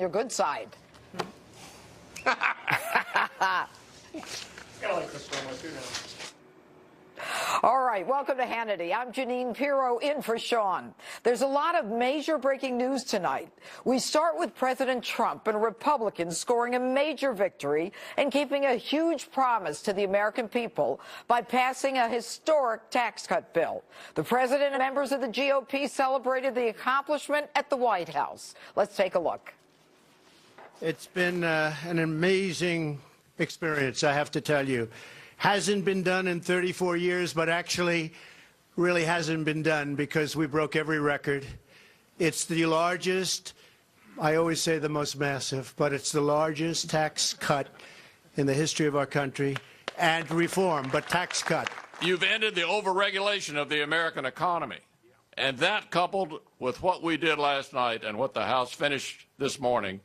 your good side. I like this one, too, now. All right, welcome to Hannity. I'm Janine Pirro in for Sean. There's a lot of major breaking news tonight. We start with President Trump and Republicans scoring a major victory and keeping a huge promise to the American people by passing a historic tax cut bill. The president and members of the GOP celebrated the accomplishment at the White House. Let's take a look. It's been an amazing experience, I have to tell you. Hasn't been done in 34 years, but actually really hasn't been done because we broke every record. It's the largest, I always say the most massive, but it's the largest tax cut in the history of our country, and reform, but tax cut. You've ended the overregulation of the American economy, and that coupled with what we did last night and what the House finished this morning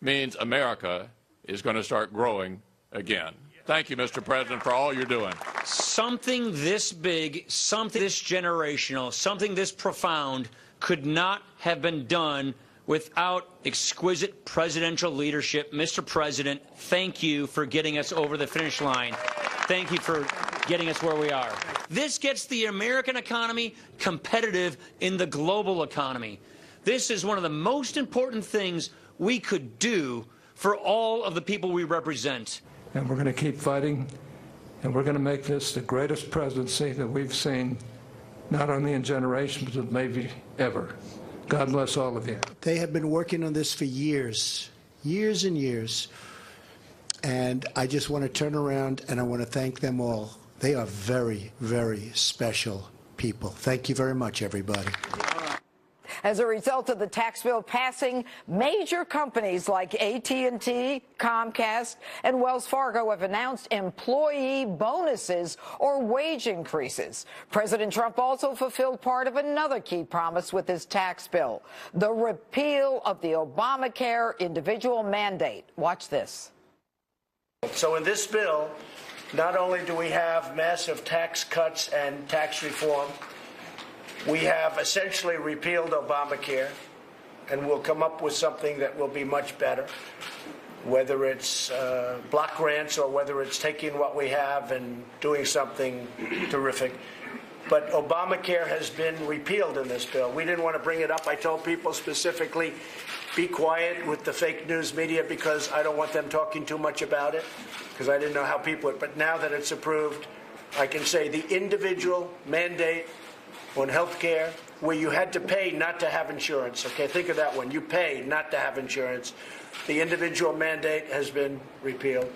means America is going to start growing again. Thank you, Mr. President, for all you're doing. Something this big, something this generational, something this profound could not have been done without exquisite presidential leadership. Mr. President, thank you for getting us over the finish line. Thank you for getting us where we are. This gets the American economy competitive in the global economy. This is one of the most important things we could do for all of the people we represent. And we're going to keep fighting, and we're going to make this the greatest presidency that we've seen, not only in generations, but maybe ever. God bless all of you. They have been working on this for years, years and years. And I just want to turn around and I want to thank them all. They are very, very special people. Thank you very much, everybody. As a result of the tax bill passing, major companies like AT&T, Comcast, and Wells Fargo have announced employee bonuses or wage increases. President Trump also fulfilled part of another key promise with his tax bill, the repeal of the Obamacare individual mandate. Watch this. So in this bill, not only do we have massive tax cuts and tax reform, we have essentially repealed Obamacare, and we'll come up with something that will be much better, whether it's block grants or whether it's taking what we have and doing something terrific. But Obamacare has been repealed in this bill. We didn't want to bring it up. I told people specifically, be quiet with the fake news media because I don't want them talking too much about it, because I didn't know how people would. But now that it's approved, I can say the individual mandate on health care, where you had to pay not to have insurance. Okay, think of that one. You pay not to have insurance. The individual mandate has been repealed.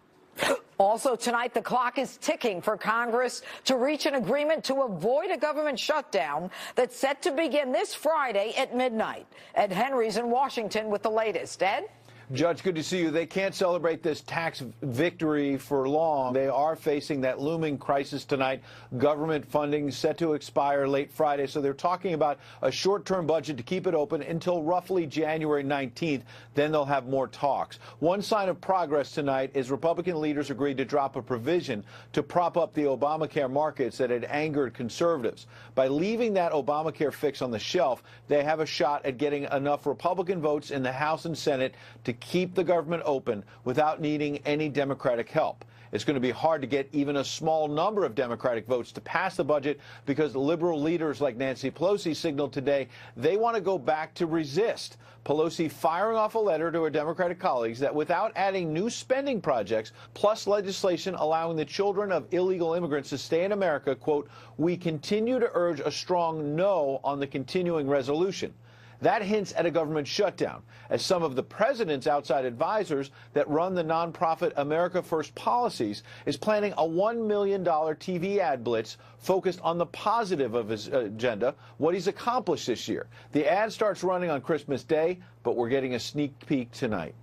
Also tonight, the clock is ticking for Congress to reach an agreement to avoid a government shutdown that's set to begin this Friday at midnight. Ed Henry's in Washington with the latest. Ed? Judge, good to see you. They can't celebrate this tax victory for long. They are facing that looming crisis tonight. Government funding set to expire late Friday, so they're talking about a short-term budget to keep it open until roughly January 19th. Then they'll have more talks. One sign of progress tonight is Republican leaders agreed to drop a provision to prop up the Obamacare markets that had angered conservatives. By leaving that Obamacare fix on the shelf, they have a shot at getting enough Republican votes in the House and Senate to keep the government open without needing any Democratic help. It's going to be hard to get even a small number of Democratic votes to pass the budget because liberal leaders like Nancy Pelosi signaled today they want to go back to resist. Pelosi firing off a letter to her Democratic colleagues that without adding new spending projects plus legislation allowing the children of illegal immigrants to stay in America, quote, we continue to urge a strong no on the continuing resolution. That hints at a government shutdown, as some of the president's outside advisors that run the nonprofit America First policies is planning a $1 million TV ad blitz focused on the positive of his agenda, what he's accomplished this year. The ad starts running on Christmas Day, but we're getting a sneak peek tonight.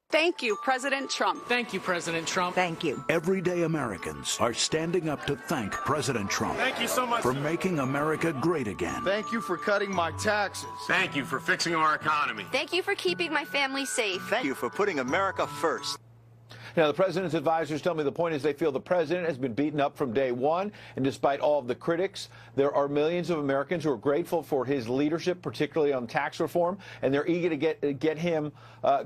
Thank you, President Trump. Thank you, President Trump. Thank you. Everyday Americans are standing up to thank President Trump. Thank you so much for making America great again. Thank you for cutting my taxes. Thank you for fixing our economy. Thank you for keeping my family safe. Thank you for putting America first. Now, the president's advisors tell me the point is they feel the president has been beaten up from day one, and despite all of the critics, there are millions of Americans who are grateful for his leadership, particularly on tax reform, and they're eager to get him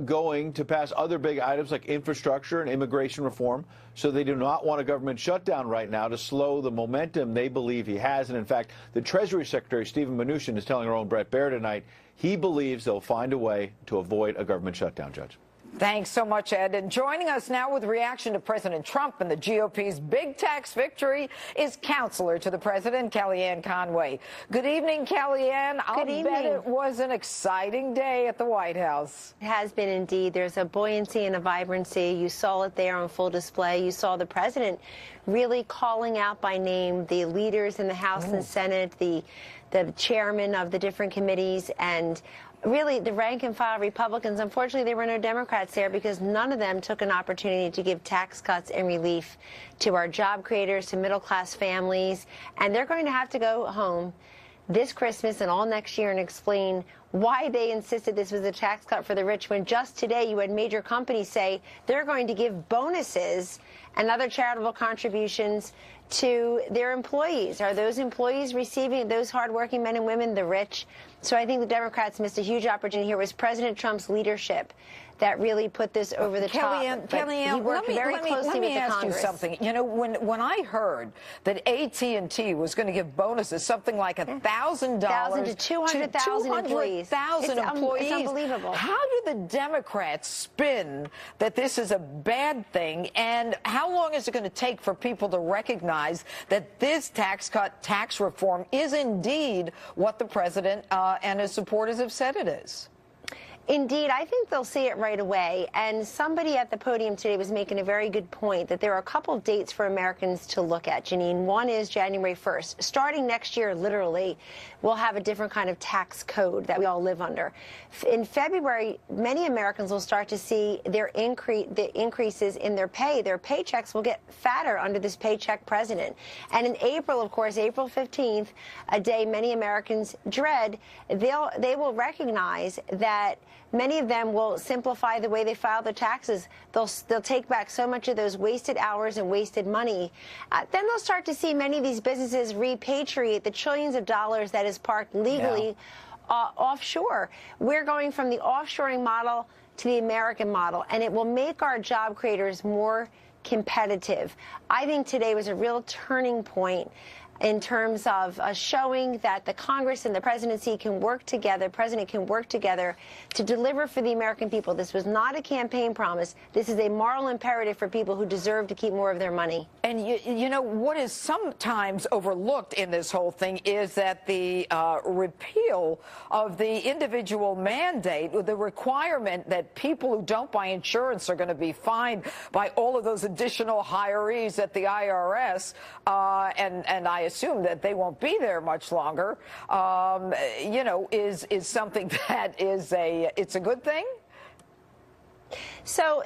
going to pass other big items like infrastructure and immigration reform. So they do not want a government shutdown right now to slow the momentum they believe he has. And in fact, the Treasury Secretary, Stephen Mnuchin, is telling our own Brett Baer tonight he believes they'll find a way to avoid a government shutdown, Judge. Thanks so much, Ed. And joining us now with reaction to President Trump and the GOP's big tax victory is counselor to the president, Kellyanne Conway. Good evening, Kellyanne. I'll bet it was an exciting day at the White House. It has been indeed. There's a buoyancy and a vibrancy. You saw it there on full display. You saw the president really calling out by name the leaders in the House and Senate, the chairman of the different committees, and really the rank and file Republicans. Unfortunately, there were no Democrats there because none of them took an opportunity to give tax cuts and relief to our job creators, to middle-class families. And they're going to have to go home this Christmas and all next year and explain why they insisted this was a tax cut for the rich when just today you had major companies say they're going to give bonuses and other charitable contributions to their employees. Are those employees receiving, those hardworking men and women, the rich? So I think the Democrats missed a huge opportunity here. It was President Trump's leadership that really put this over the top. Kellyanne, let me ask you something. You know, when I heard that AT&T was going to give bonuses, something like $1,000 to 200,000 employees. It's unbelievable. How do the Democrats spin that this is a bad thing, and how long is it going to take for people to recognize that this tax cut, tax reform is indeed what the president and his supporters have said it is? Indeed, I think they'll see it right away. And somebody at the podium today was making a very good point that there are a couple dates for Americans to look at, Janine. One is January 1st. Starting next year, literally, we'll have a different kind of tax code that we all live under. In February, many Americans will start to see the increases in their pay. Their paychecks will get fatter under this paycheck president. And in April, of course, April 15th, a day many Americans dread, they will recognize that many of them will simplify the way they file their taxes. They'll take back so much of those wasted hours and wasted money. Then they'll start to see many of these businesses repatriate the trillions of dollars that is parked legally offshore. We're going from the offshoring model to the American model, and it will make our job creators more competitive. I think today was a real turning point in terms of showing that the Congress and the presidency can work together, president can work together to deliver for the American people. This was not a campaign promise. This is a moral imperative for people who deserve to keep more of their money. And you know, what is sometimes overlooked in this whole thing is that the repeal of the individual mandate, the requirement that people who don't buy insurance are going to be fined by all of those additional hirees at the IRS, and I assume that they won't be there much longer, you know, is something that is it's a good thing? So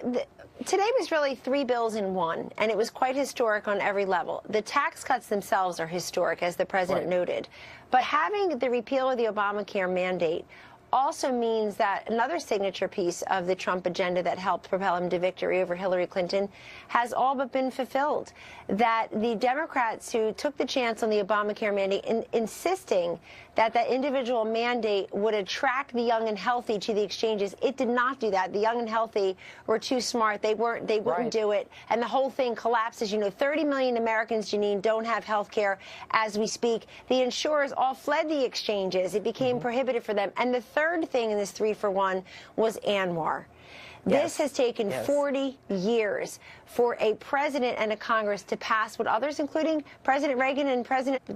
today was really three bills in one, and it was quite historic on every level. The tax cuts themselves are historic, as the president noted. But having the repeal of the Obamacare mandate also means that another signature piece of the Trump agenda that helped propel him to victory over Hillary Clinton has all but been fulfilled. That the Democrats who took the chance on the Obamacare mandate, insisting that that individual mandate would attract the young and healthy to the exchanges, it did not do that. The young and healthy were too smart. They wouldn't do it. And the whole thing collapses. You know, 30 million Americans, Janine, don't have health care as we speak. The insurers all fled the exchanges. It became prohibitive for them. And the third thing in this 3-for-1 was Anwar. This has taken 40 years for a president and a Congress to pass what others, including President Reagan and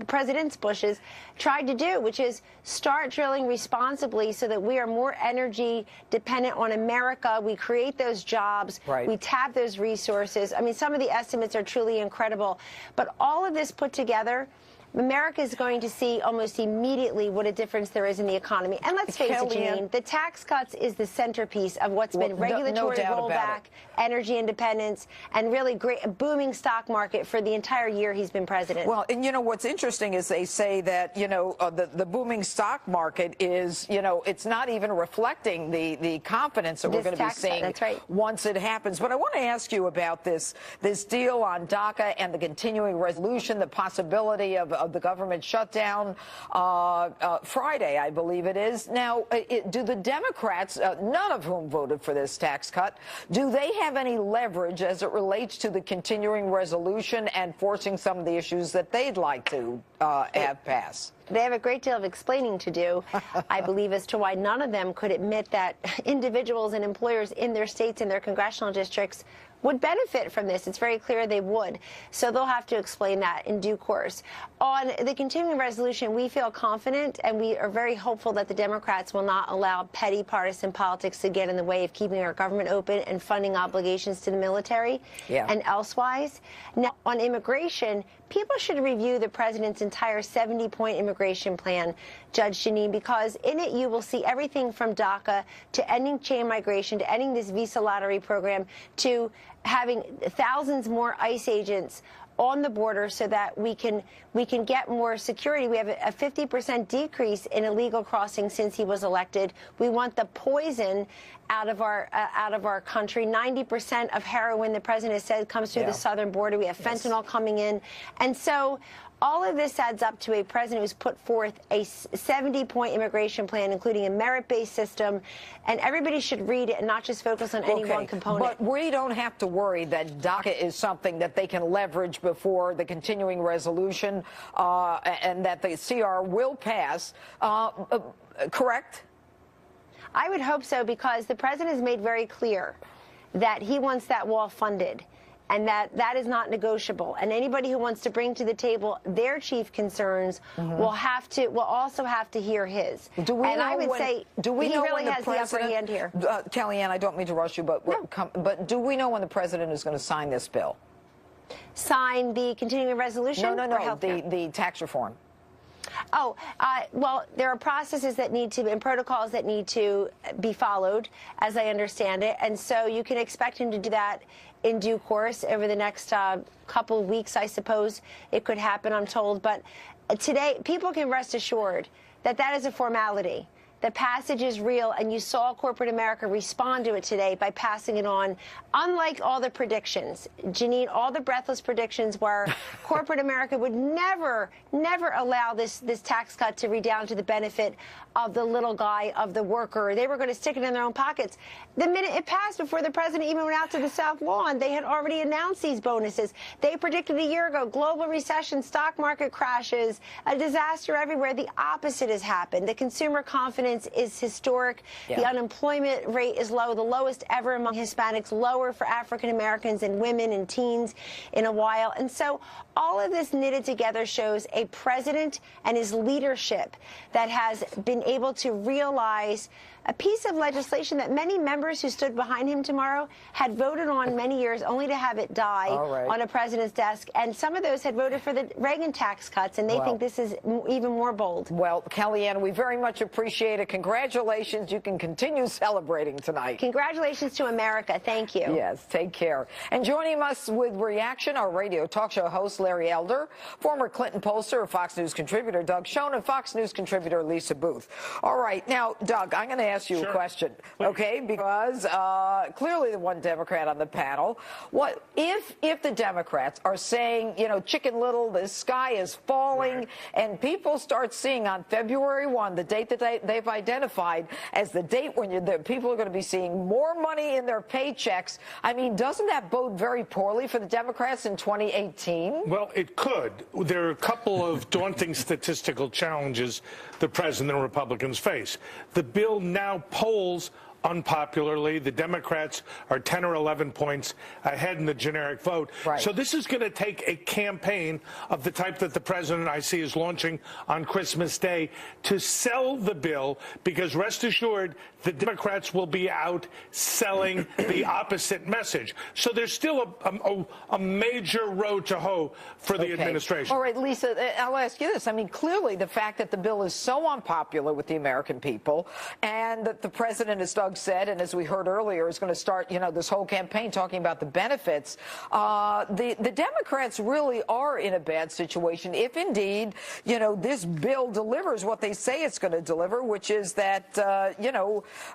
Presidents Bush's, tried to do, which is start drilling responsibly so that we are more energy dependent on America. We create those jobs. We tap those resources. I mean, some of the estimates are truly incredible. But all of this put together America is going to see almost immediately what a difference there is in the economy. And let's face it, Janine, the tax cuts is the centerpiece of what's been regulatory rollback, energy independence, and really great booming stock market for the entire year he's been president. Well, and you know what's interesting is they say that, you know, the booming stock market is, you know, it's not even reflecting the confidence that we're going to be seeing once it happens. But I want to ask you about this deal on DACA and the continuing resolution, the possibility of the government shutdown Friday, I believe it is. Now, do the Democrats, none of whom voted for this tax cut, do they have any leverage as it relates to the continuing resolution and forcing some of the issues that they'd like to have passed? They have a great deal of explaining to do, I believe, as to why none of them could admit that individuals and employers in their states and their congressional districts would benefit from this. It's very clear they would. So they'll have to explain that in due course. On the continuing resolution, we feel confident and we are very hopeful that the Democrats will not allow petty partisan politics to get in the way of keeping our government open and funding obligations to the military and elsewise. Now, on immigration, people should review the president's entire 70-point immigration plan, Judge Janine, because in it you will see everything from DACA to ending chain migration to ending this visa lottery program to having thousands more ICE agents on the border so that we can get more security. We have a 50% decrease in illegal crossings since he was elected. We want the poison out of our country. 90% of heroin, the president has said, comes through the southern border. We have fentanyl coming in. And so all of this adds up to a president who's put forth a 70-point immigration plan, including a merit-based system, and everybody should read it and not just focus on any one component. But we don't have to worry that DACA is something that they can leverage before the continuing resolution and that the CR will pass, correct? I would hope so, because the president has made very clear that he wants that wall funded, and that is not negotiable. And anybody who wants to bring to the table their chief concerns will also have to hear his. Do we and know I would say do we he know really when has the upper hand here. Kellyanne, I don't mean to rush you, but do we know when the president is going to sign this bill? Sign the continuing resolution? No, the tax reform. Oh, well, there are processes that need to and protocols that need to be followed, as I understand it. And so you can expect him to do that in due course over the next couple of weeks, I suppose it could happen, I'm told. But today, people can rest assured that that is a formality. The passage is real, and you saw corporate America respond to it today by passing it on. Unlike all the predictions, Janine, all the breathless predictions where corporate America would never allow this tax cut to redound to the benefit of the little guy, of the worker. They were going to stick it in their own pockets. The minute it passed, before the president even went out to the South Lawn, they had already announced these bonuses. They predicted a year ago global recession, stock market crashes, a disaster everywhere. The opposite has happened. The consumer confidence is historic. The unemployment rate is low, the lowest ever among Hispanics, lower for African Americans and women and teens in a while. And so all of this knitted together shows a president and his leadership that has been able to realize a piece of legislation that many members who stood behind him tomorrow had voted on many years, only to have it die on a president's desk. And some of those had voted for the Reagan tax cuts, and they think this is even more bold. Well, Kellyanne, we very much appreciate it. Congratulations. You can continue celebrating tonight. Congratulations to America. Thank you. Yes, take care. And joining us with reaction, our radio talk show host, Larry Elder, former Clinton pollster, Fox News contributor Doug Schoen, and Fox News contributor Lisa Booth. All right. Now, Doug, I'm going to ask you a question, okay? Because clearly the one Democrat on the panel, what if the Democrats are saying, you know, Chicken Little, the sky is falling, and people start seeing on February 1, the date that they've identified as the date when the people are going to be seeing more money in their paychecks, I mean, doesn't that bode very poorly for the Democrats in 2018? Well, it could. There are a couple of daunting statistical challenges the president and Republicans face. The bill now polls unpopularly. The Democrats are 10 or 11 points ahead in the generic vote. Right. So this is going to take a campaign of the type that the president, I see, is launching on Christmas Day to sell the bill, because rest assured, the Democrats will be out selling the opposite message. So there's still a major road to hoe for the administration. All right, Lisa, I'll ask you this. I mean, clearly the fact that the bill is so unpopular with the American people, and that the president, as Doug said, and as we heard earlier, is going to start, this whole campaign talking about the benefits, the Democrats really are in a bad situation if indeed, this bill delivers what they say it's going to deliver, which is that,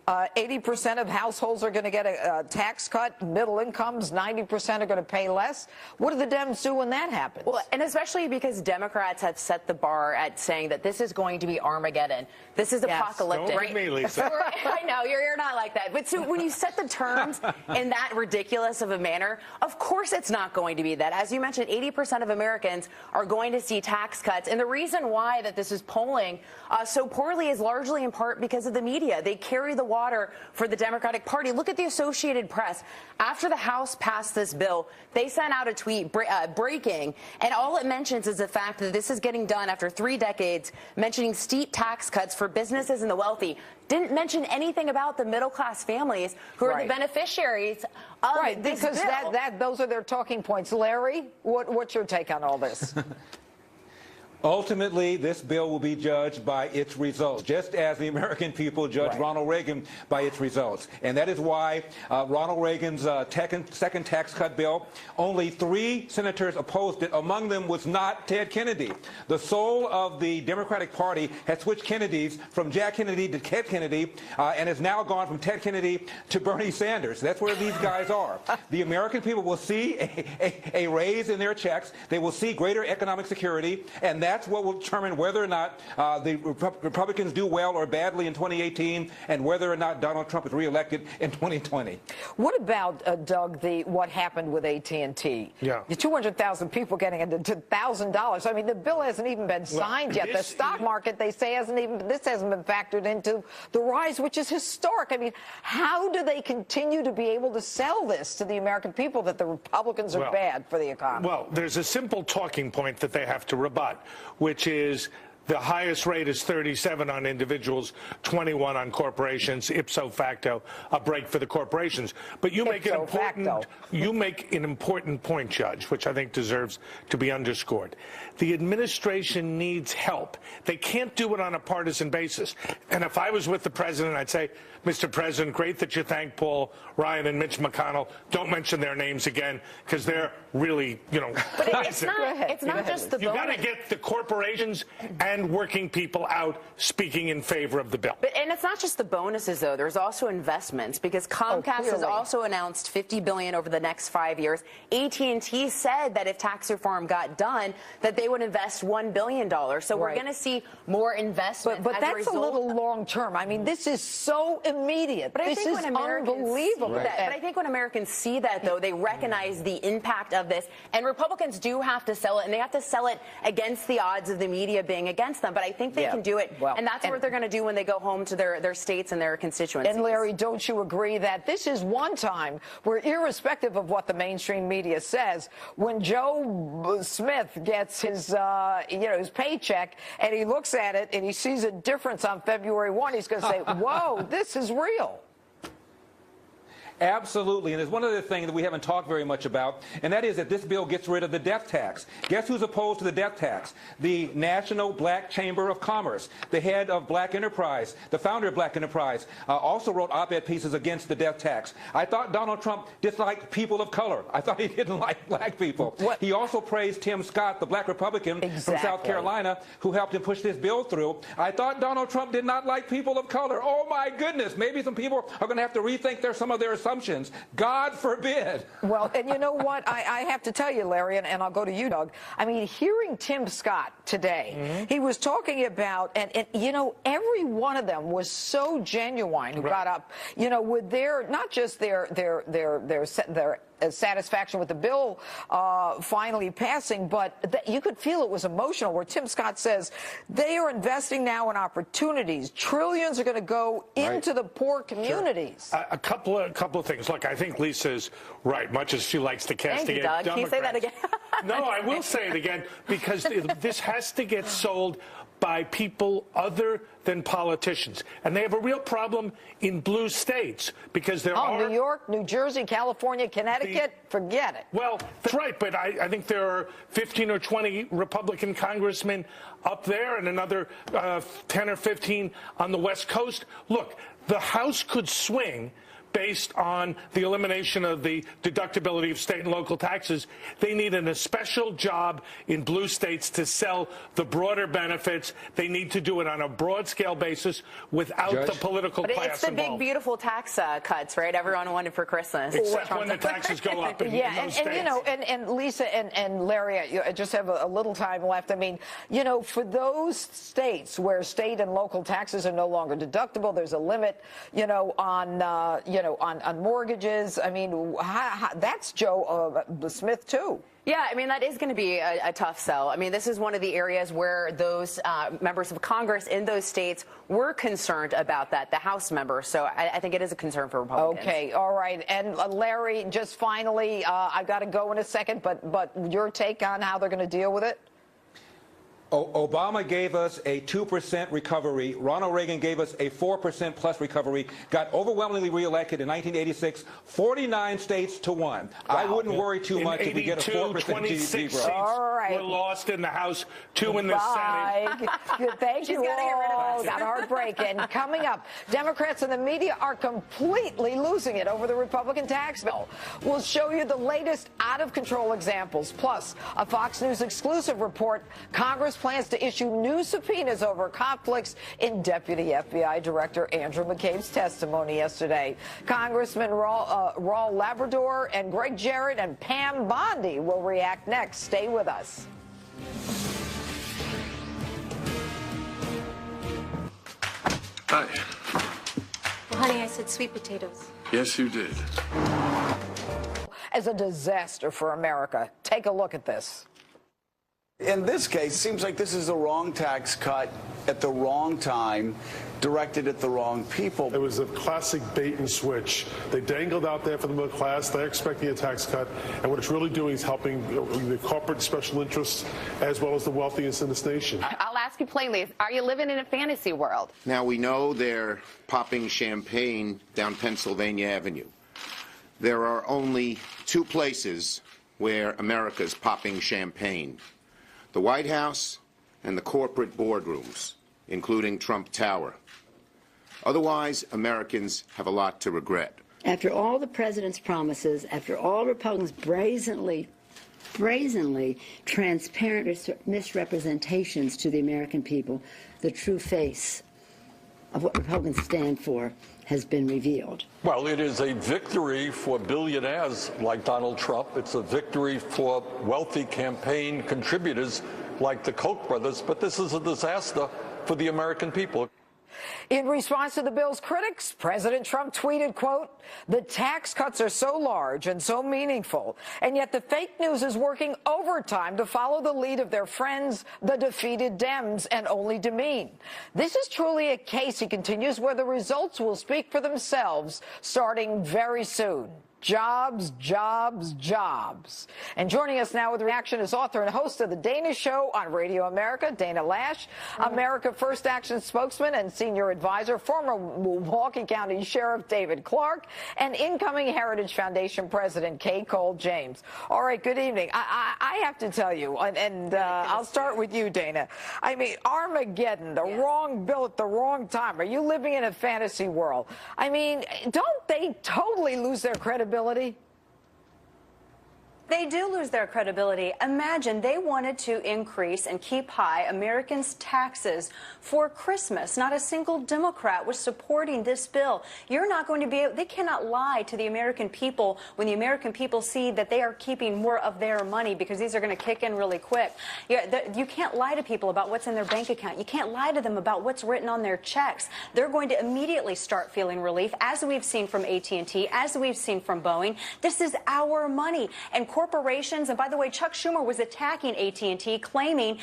80% of households are going to get a tax cut, middle incomes, 90% are going to pay less. What do the Dems do when that happens? Well, and especially because Democrats have set the bar at saying that this is going to be Armageddon. This is apocalyptic. Don't me, Lisa. I know, you're not like that. But so when you set the terms in that ridiculous of a manner, of course it's not going to be that. As you mentioned, 80% of Americans are going to see tax cuts. And the reason why that this is polling so poorly is largely in part because of the media. They carry the water for the Democratic Party. Look at the Associated Press. After the House passed this bill, they sent out a tweet breaking, and all it mentions is the fact that this is getting done after 3 decades, mentioning steep tax cuts for businesses and the wealthy. Didn't mention anything about the middle-class families who are the beneficiaries of this bill. Because those are their talking points. Larry, what's your take on all this? Ultimately, this bill will be judged by its results, just as the American people judged Ronald Reagan by its results. And that is why Ronald Reagan's second tax cut bill, only 3 senators opposed it. Among them was not Ted Kennedy. The soul of the Democratic Party has switched Kennedys from Jack Kennedy to Ted Kennedy, and has now gone from Ted Kennedy to Bernie Sanders. That's where these guys are. The American people will see a raise in their checks. They will see greater economic security, and that's what will determine whether or not the Republicans do well or badly in 2018, and whether or not Donald Trump is reelected in 2020. What about, Doug, what happened with AT&T? Yeah. The 200,000 people getting into $1,000. I mean, the bill hasn't even been signed yet. The stock market, they say, hasn't been factored into the rise, which is historic. I mean, how do they continue to be able to sell this to the American people, that the Republicans are bad for the economy? Well, there's a simple talking point that they have to rebut, which is the highest rate is 37 on individuals, 21 on corporations, ipso facto, a break for the corporations. But you make an important point, Judge, which I think deserves to be underscored. The administration needs help. They can't do it on a partisan basis. And if I was with the president, I'd say, Mr. President, great that you thank Paul Ryan and Mitch McConnell. Don't mention their names again, because they're really, But it's not just the bonus. You got to get the corporations and working people out speaking in favor of the bill. And it's not just the bonuses, though. There's also investments, because Comcast has also announced $50 billion over the next 5 years. AT&T said that if tax reform got done, that they would invest $1 billion. So we're going to see more investment. But that's a little long term. I mean, this is so immediate. But this is unbelievable. But I think when Americans see that, though, they recognize the impact of this. And Republicans do have to sell it, and they have to sell it against the odds of the media being against them. But I think they can do it, and that's what they're going to do when they go home to their states and their constituencies. And Larry, don't you agree that this is one time where, irrespective of what the mainstream media says, when Joe Smith gets his his paycheck and he looks at it and he sees a difference on February 1, he's going to say, whoa, this is real. Absolutely, and there's one other thing that we haven't talked very much about, and that is that this bill gets rid of the death tax. Guess who's opposed to the death tax? The National Black Chamber of Commerce. The head of Black Enterprise, the founder of Black Enterprise, also wrote op-ed pieces against the death tax. I thought Donald Trump disliked people of color. I thought he didn't like black people. He also praised Tim Scott, the black Republican from South Carolina, who helped him push this bill through. I thought Donald Trump did not like people of color. Oh, my goodness. Maybe some people are going to have to rethink some of their assumptions. God forbid. Well, and you know what? I have to tell you, Larry, and I'll go to you, Doug. I mean, hearing Tim Scott today, he was talking about, and every one of them was so genuine who got up, with their, not just their satisfaction with the bill finally passing, but you could feel it was emotional, where Tim Scott says they are investing now in opportunities. Trillions are going to go into the poor communities. Sure. A couple of things. Look, I think Lisa's right, much as she likes to castigate Thank you, Doug. Can you say that again? No, I will say it again, because this has to get sold by people other than politicians. And they have a real problem in blue states, because there are... New York, New Jersey, California, Connecticut, forget it. Well, that's right, but I think there are 15 or 20 Republican congressmen up there and another 10 or 15 on the West Coast. Look, the House could swing based on the elimination of the deductibility of state and local taxes. They need a special job in blue states to sell the broader benefits. They need to do it on a broad-scale basis without the political class involved. It's the big, beautiful tax cuts, right? Everyone wanted for Christmas. Except when the taxes go up in those states. You know, and Lisa and Larry, I just have a little time left. I mean, you know, for those states where state and local taxes are no longer deductible, there's a limit, you know, on on mortgages. I mean, that's Joe Smith, too. Yeah, I mean, that is going to be a tough sell. I mean, this is one of the areas where those members of Congress in those states were concerned about that, the House members. So I think it is a concern for Republicans. Okay, all right. And Larry, just finally, I've got to go in a second, but your take on how they're going to deal with it? Obama gave us a 2% recovery. Ronald Reagan gave us a 4% plus recovery. Got overwhelmingly reelected in 1986, 49 states to 1. Wow. I wouldn't worry too much if we get a 4% GDP growth. All right. We're lost in the House, 2 in the Senate. Thank you all. Got heartbreaking. Coming up, Democrats and the media are completely losing it over the Republican tax bill. We'll show you the latest out-of-control examples. Plus, a Fox News exclusive report, Congress plans to issue new subpoenas over conflicts in Deputy FBI Director Andrew McCabe's testimony yesterday. Congressman Raul Labrador and Greg Jarrett and Pam Bondi will react next. Stay with us. Hi. Well, honey, I said sweet potatoes. Yes, you did. As a disaster for America. Take a look at this. In this case, it seems like this is the wrong tax cut at the wrong time, directed at the wrong people. It was a classic bait and switch. They dangled out there for the middle class. They're expecting a tax cut. And what it's really doing is helping the corporate special interests as well as the wealthiest in this nation. I'll ask you plainly, are you living in a fantasy world? Now, we know they're popping champagne down Pennsylvania Avenue. There are only 2 places where America's popping champagne: the White House and the corporate boardrooms, including Trump Tower. Otherwise, Americans have a lot to regret. After all the president's promises, after all Republicans brazenly transparent misrepresentations to the American people, the true face of what Republicans stand for has been revealed. Well, it is a victory for billionaires like Donald Trump. It's a victory for wealthy campaign contributors like the Koch brothers. But this is a disaster for the American people. In response to the bill's critics, President Trump tweeted, quote, "The tax cuts are so large and so meaningful, and yet the fake news is working overtime to follow the lead of their friends, the defeated Dems, and only demean. This is truly a case," he continues, "where the results will speak for themselves starting very soon. Jobs, jobs, jobs." And joining us now with reaction is author and host of The Dana Show on Radio America, Dana Lash, America First Action spokesman and senior advisor, former Milwaukee County Sheriff David Clark, and incoming Heritage Foundation President Kay Cole James. All right, good evening. I have to tell you, and I'll start with you, Dana. I mean, Armageddon, the wrong bill at the wrong time. Are you living in a fantasy world? I mean, don't they totally lose their credibility? They do lose their credibility. Imagine they wanted to increase and keep high Americans' taxes for Christmas. Not a single Democrat was supporting this bill. You're not going to be able, they cannot lie to the American people when the American people see that they are keeping more of their money because these are going to kick in really quick. You can't lie to people about what's in their bank account. You can't lie to them about what's written on their checks. They're going to immediately start feeling relief, as we've seen from AT&T, as we've seen from Boeing. This is our money. And corporations, and by the way, Chuck Schumer was attacking AT&T, claiming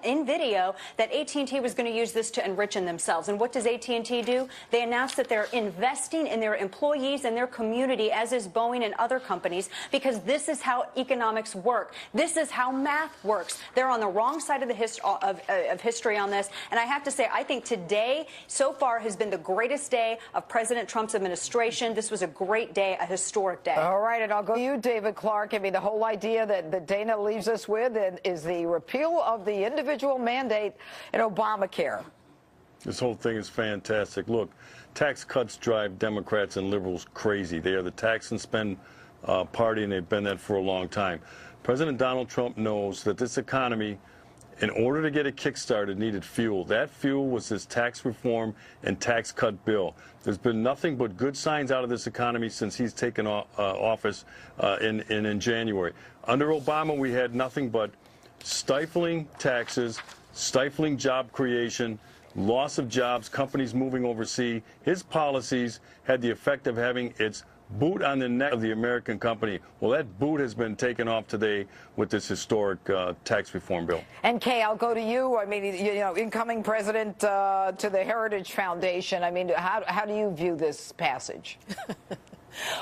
in video that AT&T was going to use this to enrich themselves. And what does AT&T do? They announced that they're investing in their employees and their community, as is Boeing and other companies, because this is how economics work. This is how math works. They're on the wrong side of the history on this. And I have to say, I think today, so far, has been the greatest day of President Trump's administration. This was a great day, a historic day. All right, and I'll go to you, David Clark. I mean, the whole idea that Dana leaves us with is the repeal of the individual mandate in Obamacare. This whole thing is fantastic. Look, tax cuts drive Democrats and liberals crazy. They are the tax and spend party, and they've been that for a long time. President Donald Trump knows that this economy, in order to get it kick-started, needed fuel. That fuel was this tax reform and tax cut bill. There's been nothing but good signs out of this economy since he's taken office in January. Under Obama, we had nothing but stifling taxes, stifling job creation, loss of jobs, companies moving overseas. His policies had the effect of having its boot on the neck of the American company. Well, that boot has been taken off today with this historic tax reform bill. And Kay, I'll go to you. I mean, incoming president to the Heritage Foundation. I mean, how do you view this passage?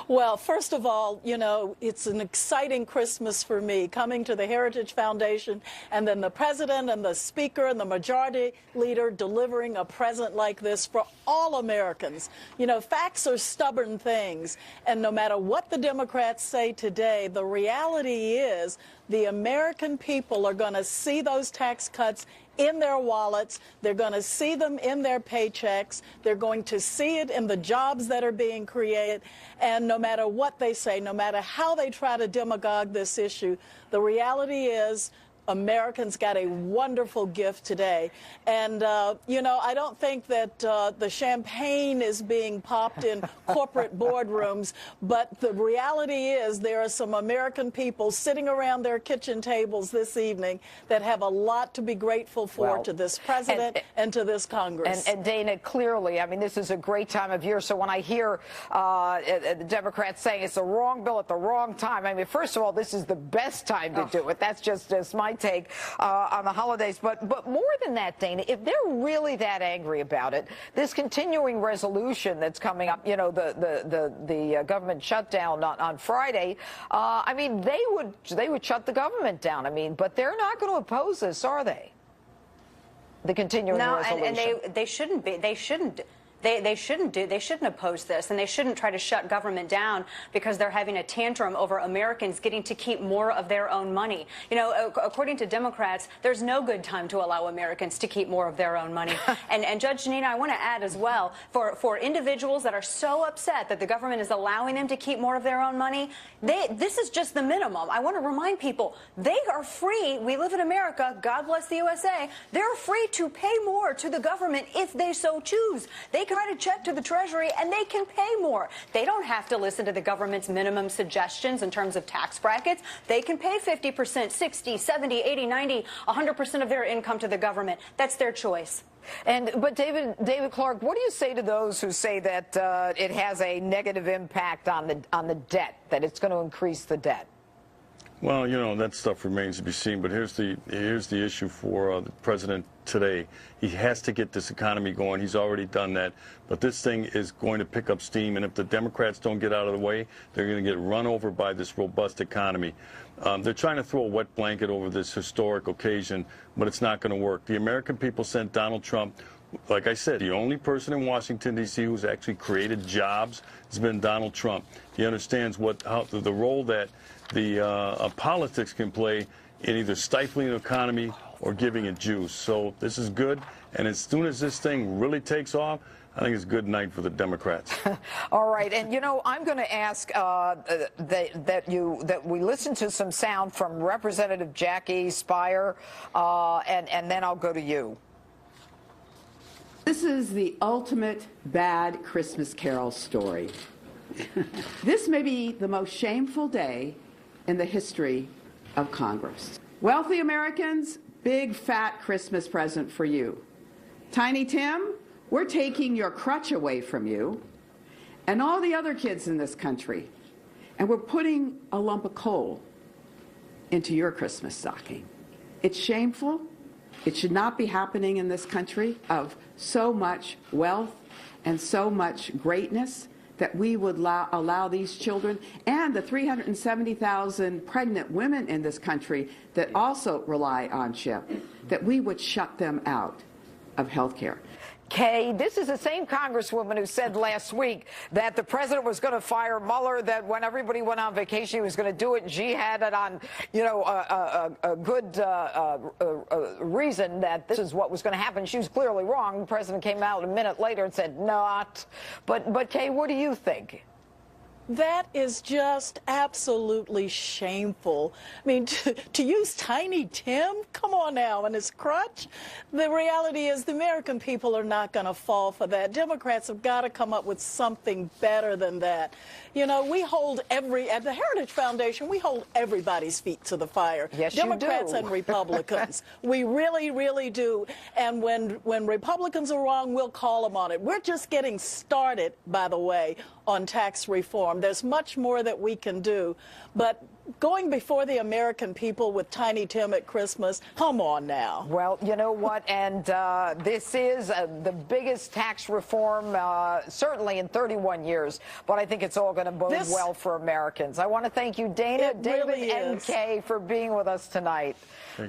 Well, first of all, it's an exciting Christmas for me, coming to the Heritage Foundation, and then the president and the speaker and the majority leader delivering a present like this for all Americans. Facts are stubborn things, and no matter what the Democrats say today, the reality is the American people are going to see those tax cuts in their wallets. They're going to see them in their paychecks. They're going to see it in the jobs that are being created. And no matter what they say, no matter how they try to demagogue this issue, the reality is Americans got a wonderful gift today. And, I don't think that the champagne is being popped in corporate boardrooms, but the reality is there are some American people sitting around their kitchen tables this evening that have a lot to be grateful for to this president and to this Congress. And Dana, clearly, I mean, this is a great time of year. So when I hear the Democrats saying it's the wrong bill at the wrong time, I mean, first of all, this is the best time to do it. That's just my take on the holidays. But more than that, Dana, if they're really that angry about it, this continuing resolution that's coming up, the government shutdown on Friday, I mean, they would shut the government down. I mean, but they're not going to oppose this, are they? The continuing resolution. No, and they shouldn't be. They shouldn't. They shouldn't oppose this, and they shouldn't try to shut government down because they're having a tantrum over Americans getting to keep more of their own money. According to Democrats, there's no good time to allow Americans to keep more of their own money. and Judge Janina, I want to add as well, for individuals that are so upset that the government is allowing them to keep more of their own money, this is just the minimum. I want to remind people, they are free. We live in America. God bless the USA. They're free to pay more to the government if they so choose. They can write a check to the Treasury and they can pay more. They don't have to listen to the government's minimum suggestions in terms of tax brackets. They can pay 50%, 60, 70, 80, 90, 100% of their income to the government. That's their choice. But David Clark, what do you say to those who say that it has a negative impact on the debt, that it's going to increase the debt? Well, that stuff remains to be seen. But here's the issue for the president today. He has to get this economy going. He's already done that. But this thing is going to pick up steam. And if the Democrats don't get out of the way, they're going to get run over by this robust economy. They're trying to throw a wet blanket over this historic occasion, but it's not going to work. The American people sent Donald Trump. Like I said, the only person in Washington, D.C. who's actually created jobs has been Donald Trump. He understands the role that the politics can play in either stifling the economy or giving it juice. So this is good. And as soon as this thing really takes off, I think it's a good night for the Democrats. All right, and you know, I'm going to ask that we listen to some sound from Representative Jackie Speier, and then I'll go to you. This is the ultimate bad Christmas Carol story. This may be the most shameful day in the history of Congress. Wealthy Americans, big fat Christmas present for you. Tiny Tim, we're taking your crutch away from you and all the other kids in this country, and we're putting a lump of coal into your Christmas stocking. It's shameful. It should not be happening in this country of so much wealth and so much greatness that we would allow these children and the 370,000 pregnant women in this country that also rely on CHIP, that we would shut them out of health care. Kay, this is the same congresswoman who said last week that the president was going to fire Mueller, that when everybody went on vacation, he was going to do it, and she had it on, you know, a good reason that this is what was going to happen. She was clearly wrong. The president came out a minute later and said not. But Kay, what do you think? That is just absolutely shameful. I mean, to use Tiny Tim, come on now, and his crutch. The reality is the American people are not going to fall for that. Democrats have got to come up with something better than that. You know, we hold at the Heritage Foundation, we hold everybody's feet to the fire. Yes, Democrats you do. and Republicans. We really, really do. And when Republicans are wrong, we'll call them on it. We're just getting started, by the way, on tax reform. There's much more that we can do. But going before the American people with Tiny Tim at Christmas, come on now. Well, you know what? And this is the biggest tax reform, certainly in 31 years. But I think it's all going to bode well for Americans. I want to thank you, Dana, David, and Kay, for being with us tonight.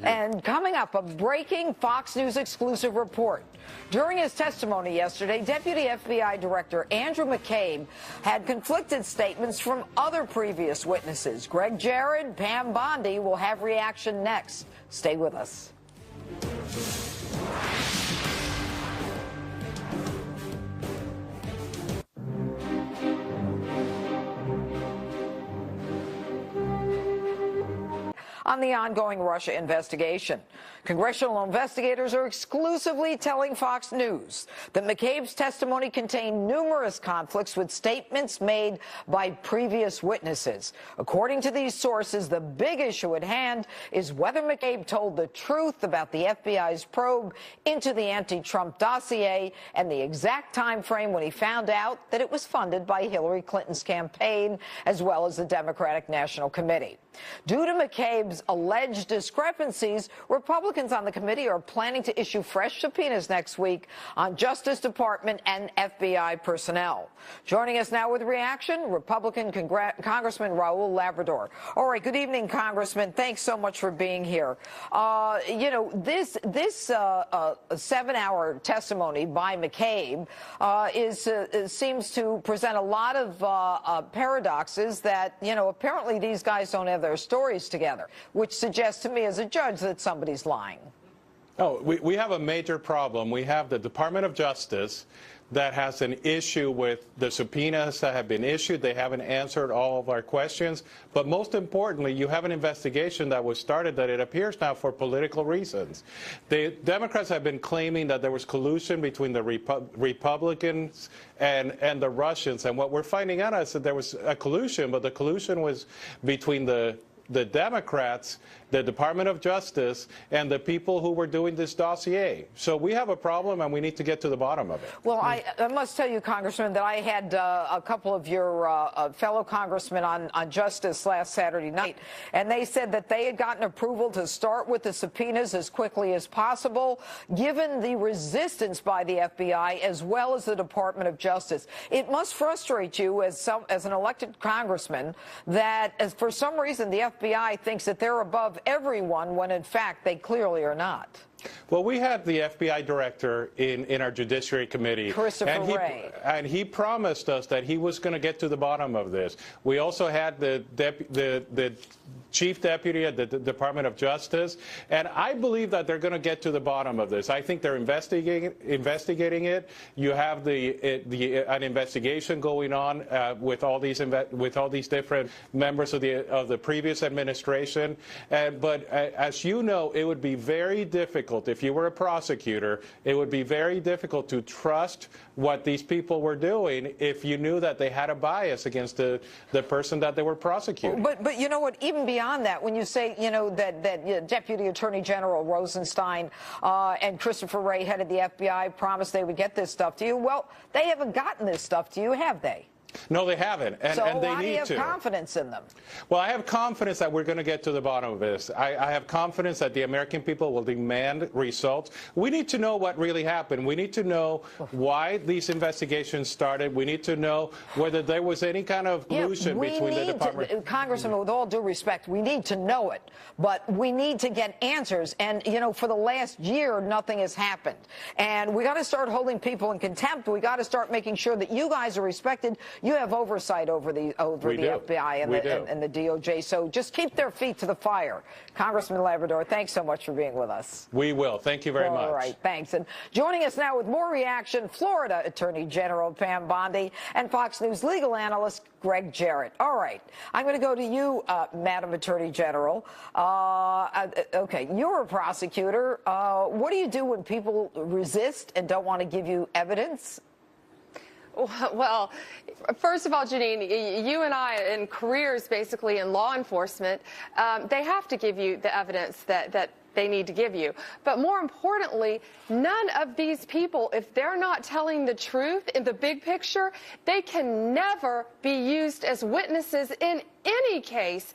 And coming up, a breaking Fox News exclusive report. During his testimony yesterday, Deputy FBI Director Andrew McCabe had conflicted statements from other previous witnesses. Greg Jared, Pam Bondi will have reaction next. Stay with us. On the ongoing Russia investigation, congressional investigators are exclusively telling Fox News that McCabe's testimony contained numerous conflicts with statements made by previous witnesses. According to these sources, the big issue at hand is whether McCabe told the truth about the FBI's probe into the anti-Trump dossier and the exact time frame when he found out that it was funded by Hillary Clinton's campaign as well as the Democratic National Committee. Due to McCabe's alleged discrepancies, Republicans on the committee are planning to issue fresh subpoenas next week on Justice Department and FBI personnel. Joining us now with reaction, Republican Congressman Raul Labrador. All right, good evening, Congressman. Thanks so much for being here. You know, this 7-hour testimony by McCabe seems to present a lot of paradoxes that, you know, apparently these guys don't have their stories together, which suggests to me as a judge that somebody's lying. Oh, we have a major problem. We have the Department of Justice that has an issue with the subpoenas that have been issued. They haven't answered all of our questions. But most importantly, you have an investigation that was started that it appears now for political reasons. The Democrats have been claiming that there was collusion between the Republicans and the Russians. And what we're finding out is that there was a collusion, but the collusion was between the Democrats, the Department of Justice, and the people who were doing this dossier. So we have a problem, and we need to get to the bottom of it. Well, I must tell you, Congressman, that I had a couple of your fellow congressmen on Justice last Saturday night, and they said that they had gotten approval to start with the subpoenas as quickly as possible, given the resistance by the FBI as well as the Department of Justice. It must frustrate you as an elected congressman that, for some reason, the FBI thinks that they're above everyone when, in fact, they clearly are not. Well, we had the FBI director in our Judiciary Committee, Christopher Wray, and he promised us that he was going to get to the bottom of this. We also had the chief deputy at the Department of Justice, and I believe that they're going to get to the bottom of this. I think they're investigating it. You have an investigation going on with all these different members of the previous administration. But as you know, it would be very difficult if you were a prosecutor. It would be very difficult to trust what these people were doing if you knew that they had a bias against the person that they were prosecuting. But you know what? Even beyond that, when you say, you know, that Deputy Attorney General Rosenstein and Christopher Wray, head of the FBI, promised they would get this stuff to you, well, they haven't gotten this stuff to you, have they? No, they haven't, and they need to. So why do you have confidence in them? Well, I have confidence that we're going to get to the bottom of this. I have confidence that the American people will demand results. We need to know what really happened. We need to know why these investigations started. We need to know whether there was any kind of collusion between the department. Congressman, with all due respect, we need to know it, but we need to get answers. And, you know, for the last year, nothing has happened. And we got to start holding people in contempt. We got to start making sure that you guys are respected. You have oversight over the FBI and the DOJ, so just keep their feet to the fire. Congressman Labrador, thanks so much for being with us. We will. Thank you very much. All right, thanks. And joining us now with more reaction, Florida Attorney General Pam Bondi and Fox News legal analyst Greg Jarrett. All right, I'm going to go to you, Madam Attorney General. Okay, you're a prosecutor. What do you do when people resist and don't want to give you evidence? Well, first of all, Janine, you and I, in careers basically in law enforcement, they have to give you the evidence that they need to give you. But more importantly, none of these people, if they're not telling the truth in the big picture, they can never be used as witnesses in any case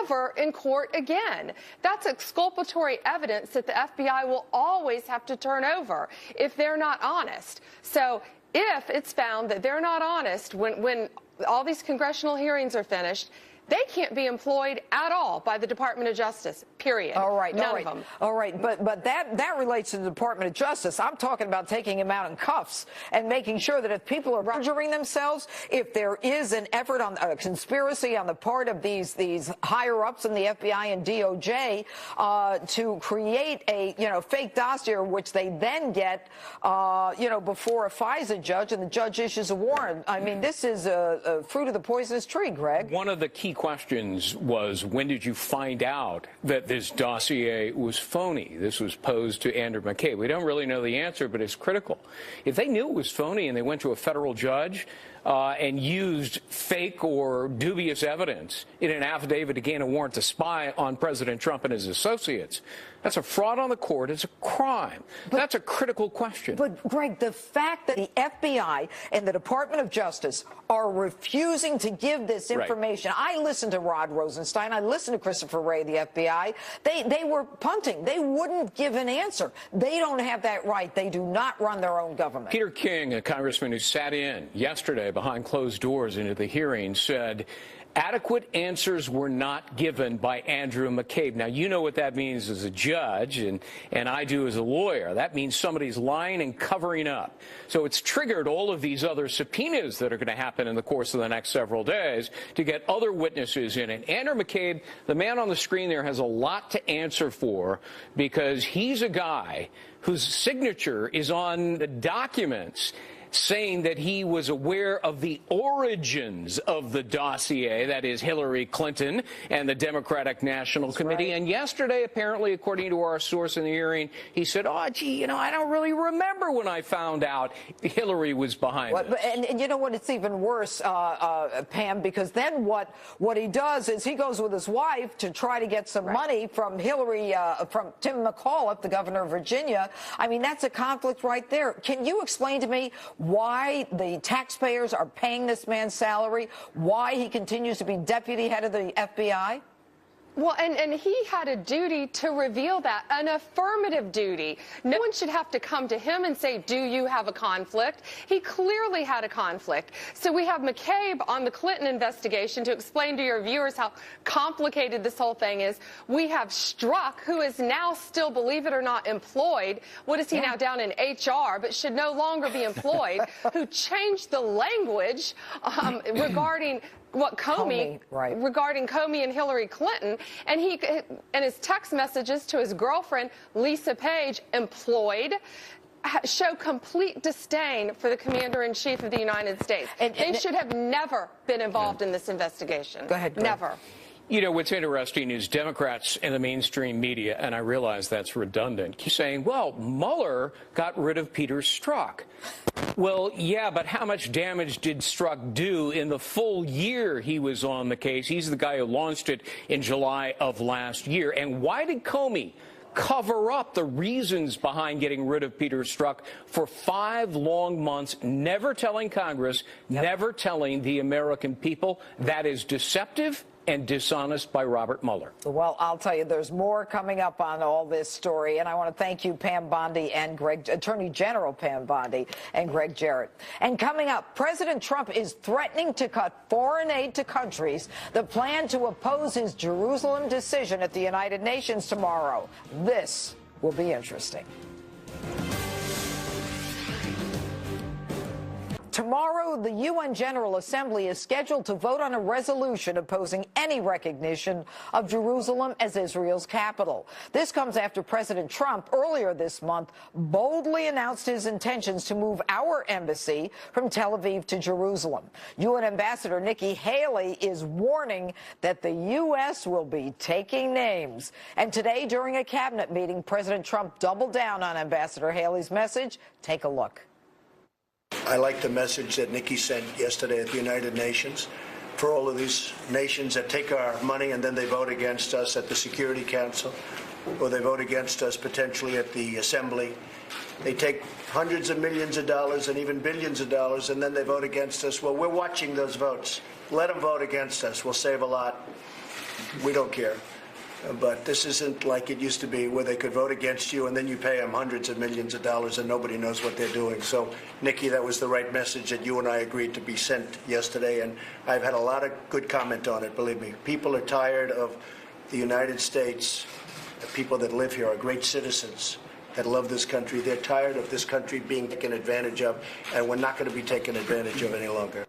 ever in court again. That's exculpatory evidence that the FBI will always have to turn over if they're not honest. So if it's found that they're not honest when all these congressional hearings are finished, they can't be employed at all by the Department of Justice, period. All right. None of them. All right. But that relates to the Department of Justice. I'm talking about taking them out in cuffs and making sure that if people are perjuring themselves, if there is an effort on a conspiracy on the part of these higher ups in the FBI and DOJ to create a, you know, fake dossier, which they then get, you know, before a FISA judge and the judge issues a warrant. I mean, this is a fruit of the poisonous tree, Greg. One of the key questions was, when did you find out that this dossier was phony? This was posed to Andrew McCabe. We don't really know the answer, but it's critical. If they knew it was phony and they went to a federal judge and used fake or dubious evidence in an affidavit to gain a warrant to spy on President Trump and his associates, that's a fraud on the court. It's a crime. That's a critical question. But, Greg, the fact that the FBI and the Department of Justice are refusing to give this information. Right. I listened to Rod Rosenstein. I listened to Christopher Wray, the FBI. They were punting. They wouldn't give an answer. They don't have that right. They do not run their own government. Peter King, a congressman who sat in yesterday behind closed doors into the hearing, said adequate answers were not given by Andrew McCabe. Now, you know what that means as a judge, and I do as a lawyer. That means somebody's lying and covering up. So it's triggered all of these other subpoenas that are going to happen in the course of the next several days to get other witnesses in it. Andrew McCabe, the man on the screen there, has a lot to answer for, because he's a guy whose signature is on the documents saying that he was aware of the origins of the dossier, that is Hillary Clinton and the Democratic National Committee. Right. And yesterday, apparently, according to our source in the hearing, he said, oh, gee, you know, I don't really remember when I found out Hillary was behind this. And you know what? It's even worse, Pam, because then what he does is he goes with his wife to try to get some money from Hillary, from Tim McAuliffe, the governor of Virginia. I mean, that's a conflict right there. Can you explain to me why the taxpayers are paying this man's salary, why he continues to be deputy head of the FBI? Well, and he had a duty to reveal that, an affirmative duty. No one should have to come to him and say, do you have a conflict? He clearly had a conflict. So we have McCabe on the Clinton investigation to explain to your viewers how complicated this whole thing is. We have Strzok, who is now still, believe it or not, employed. What is he now, down in HR, but should no longer be employed, who changed the language regarding what Comey regarding Comey and Hillary Clinton, and his text messages to his girlfriend Lisa Page, employed, show complete disdain for the Commander-in-Chief of the United States. They should have never been involved in this investigation. Go ahead, Greg. Never. You know, what's interesting is Democrats in the mainstream media, and I realize that's redundant, keep saying, well, Mueller got rid of Peter Strzok. Well, yeah, but how much damage did Strzok do in the full year he was on the case? He's the guy who launched it in July of last year. And why did Comey cover up the reasons behind getting rid of Peter Strzok for 5 long months, never telling Congress, never telling the American people? That is deceptive and dishonest by Robert Mueller. Well, I'll tell you, there's more coming up on all this story, and I want to thank you, Pam Bondi and Attorney General Pam Bondi and Greg Jarrett. And coming up, President Trump is threatening to cut foreign aid to countries that plan to oppose his Jerusalem decision at the United Nations tomorrow. This will be interesting. Tomorrow, the UN General Assembly is scheduled to vote on a resolution opposing any recognition of Jerusalem as Israel's capital. This comes after President Trump earlier this month boldly announced his intentions to move our embassy from Tel Aviv to Jerusalem. UN Ambassador Nikki Haley is warning that the U.S. will be taking names. And today, during a cabinet meeting, President Trump doubled down on Ambassador Haley's message. Take a look. I like the message that Nikki sent yesterday at the United Nations for all of these nations that take our money and then they vote against us at the Security Council, or they vote against us potentially at the Assembly. They take hundreds of millions of dollars and even billions of dollars, and then they vote against us. Well, we're watching those votes. Let them vote against us. We'll save a lot. We don't care. But this isn't like it used to be, where they could vote against you and then you pay them hundreds of millions of dollars and nobody knows what they're doing. So, Nikki, that was the right message that you and I agreed to be sent yesterday, and I've had a lot of good comment on it, believe me. People are tired of the United States. The people that live here are great citizens that love this country. They're tired of this country being taken advantage of, and we're not going to be taken advantage of any longer.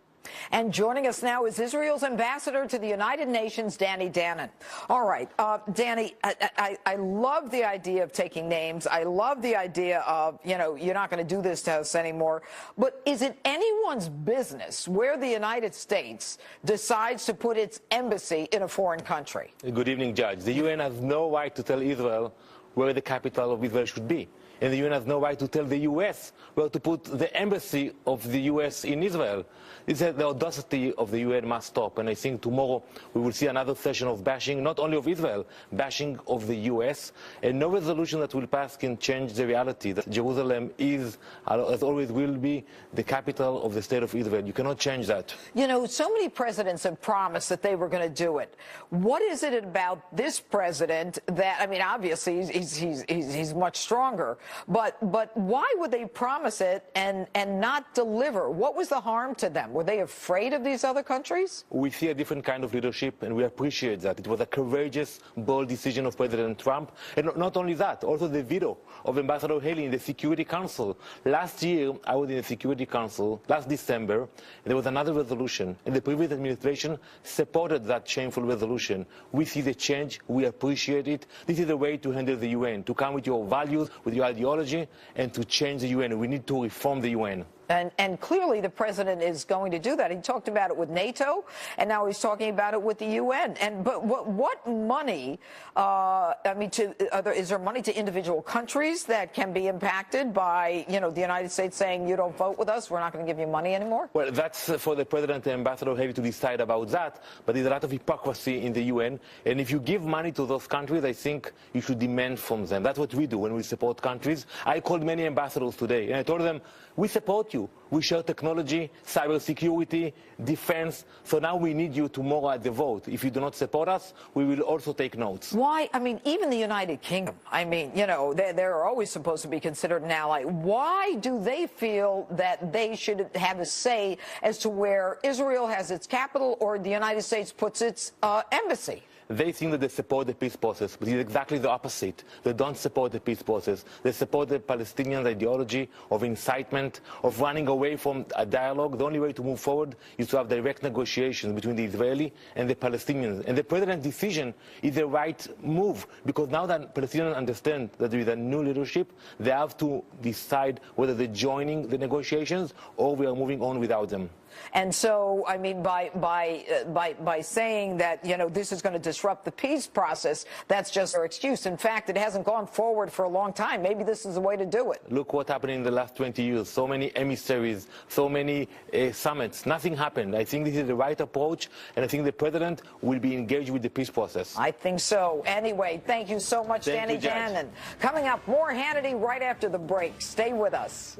And joining us now is Israel's ambassador to the United Nations, Danny Danon. All right, Danny, I love the idea of taking names. I love the idea of, you know, you're not going to do this to us anymore. But is it anyone's business where the United States decides to put its embassy in a foreign country? Good evening, Judge. The UN has no right to tell Israel where the capital of Israel should be. And the UN has no right to tell the U.S. where to put the embassy of the U.S. in Israel. The audacity of the UN must stop. And I think tomorrow we will see another session of bashing, not only of Israel, bashing of the U.S. And no resolution that will pass can change the reality that Jerusalem is, as always will be, the capital of the state of Israel. You cannot change that. You know, so many presidents have promised that they were going to do it. What is it about this president that, I mean, obviously he's much stronger. But why would they promise it and not deliver? What was the harm to them? Were they afraid of these other countries? We see a different kind of leadership, and we appreciate that. It was a courageous, bold decision of President Trump. And not only that, also the veto of Ambassador Haley in the Security Council. Last year, I was in the Security Council, last December, and there was another resolution, and the previous administration supported that shameful resolution. We see the change. We appreciate it. This is the way to handle the UN, to come with your values, with your ideology, and to change the UN. We need to reform the UN. And clearly the president is going to do that. He talked about it with NATO, and now he's talking about it with the UN. But what money? Is there money to individual countries that can be impacted by, you know, the United States saying you don't vote with us, we're not going to give you money anymore? Well, that's for the president and Ambassador Haley to decide about that. But there's a lot of hypocrisy in the UN, and if you give money to those countries, I think you should demand from them. That's what we do when we support countries. I called many ambassadors today, and I told them, we support you. We share technology, cybersecurity, defense. So now we need you tomorrow at the vote. If you do not support us, we will also take notes. Why? I mean, even the United Kingdom, I mean, you know, they're always supposed to be considered an ally. Why do they feel that they should have a say as to where Israel has its capital or the United States puts its embassy? They think that they support the peace process, but it's exactly the opposite. They don't support the peace process. They support the Palestinian ideology of incitement, of running away from a dialogue. The only way to move forward is to have direct negotiations between the Israeli and the Palestinians. And the president's decision is the right move, because now that Palestinians understand that there is a new leadership, they have to decide whether they're joining the negotiations or we are moving on without them. And so, I mean, by saying that, you know, this is going to disrupt the peace process, that's just their excuse. In fact, it hasn't gone forward for a long time. Maybe this is the way to do it. Look what happened in the last 20 years. So many emissaries, so many summits. Nothing happened. I think this is the right approach, and I think the president will be engaged with the peace process. I think so. Anyway, thank you so much, Danny Gannon. Coming up, more Hannity right after the break. Stay with us.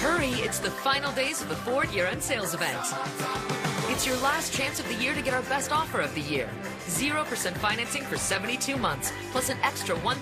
Hurry, it's the final days of the Ford year-end sales event. It's your last chance of the year to get our best offer of the year. 0% financing for 72 months, plus an extra $1,000